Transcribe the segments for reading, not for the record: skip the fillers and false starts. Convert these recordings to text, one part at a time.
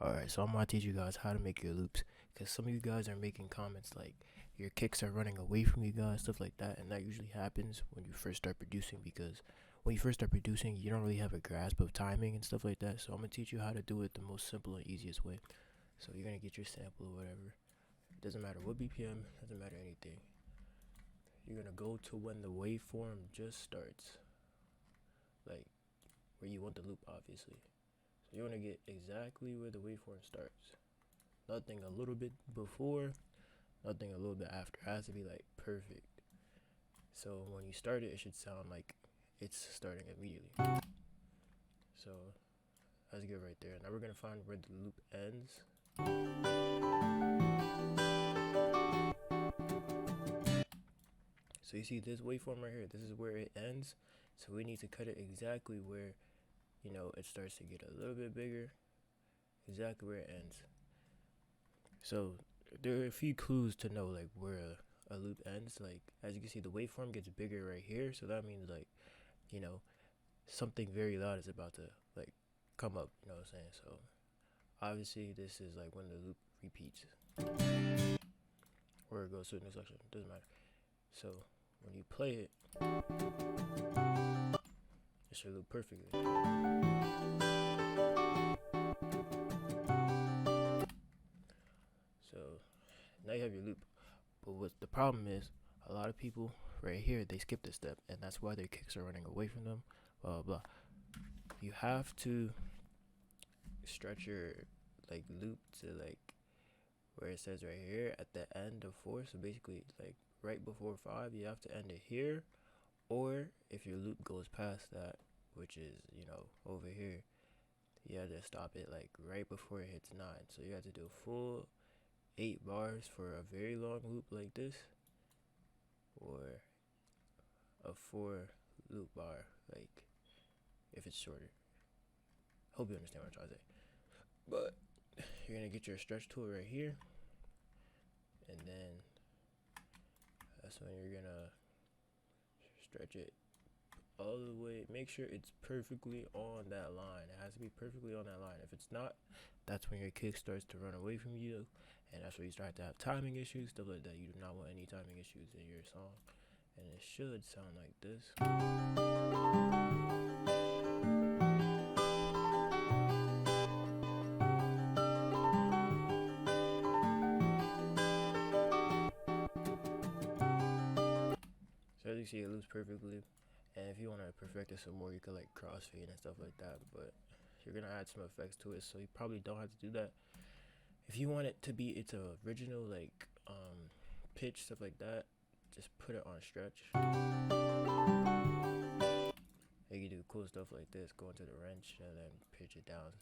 Alright, so I'm gonna teach you guys how to make your loops, because some of you guys are making comments like your kicks are running away from you guys, stuff like that, and that usually happens when you first start producing, because when you first start producing you don't really have a grasp of timing and stuff like that. So I'm gonna teach you how to do it the most simple and easiest way. So you're gonna get your sample or whatever. It doesn't matter what BPM, doesn't matter anything. You're gonna go to when the waveform just starts, like where you want the loop, obviously. So you want to get exactly where the waveform starts. Nothing a little bit before, nothing a little bit after. It has to be like perfect. So when you start it, it should sound like it's starting immediately. So that's good right there. Now we're gonna find where the loop ends. So you see this waveform right here, this is where it ends. So we need to cut it exactly where, it starts to get a little bit bigger, exactly where it ends. So there are a few clues to know like where a loop ends. Like as you can see, the waveform gets bigger right here, so that means like, something very loud is about to like come up, you know what I'm saying? So obviously this is like when the loop repeats or it goes to a new section, doesn't matter. So when you play it, it should loop perfectly. So now you have your loop, but what the problem is, a lot of people right here, they skip this step, and that's why their kicks are running away from them, blah blah blah. You have to stretch your like loop to like where it says right here at the end of 4. So basically like right before 5, you have to end it here, or if your loop goes past that, which is over here, you have to stop it like right before it hits 9. So you have to do a full 8 bars for a very long loop like this, or a 4 loop bar like if it's shorter. Hope you understand what I'm trying to say. But you're gonna get your stretch tool right here, and then that's when you're gonna stretch it all the way. Make sure it's perfectly on that line. It has to be perfectly on that line. If it's not, that's when your kick starts to run away from you, and that's where you start to have timing issues, stuff like that. You do not want any timing issues in your song, and it should sound like this. So as you see, it loops perfectly, and if you want to perfect it some more, you could like crossfade and stuff like that, but you're gonna add some effects to it, so you probably don't have to do that. If you want it to be its original like pitch, stuff like that, just put it on stretch. You can do cool stuff like this, go into the wrench and then pitch it down.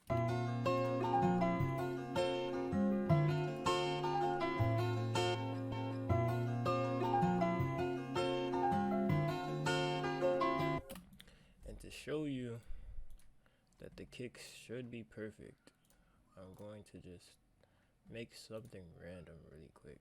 And to show you that the kicks should be perfect, I'm going to just make something random really quick.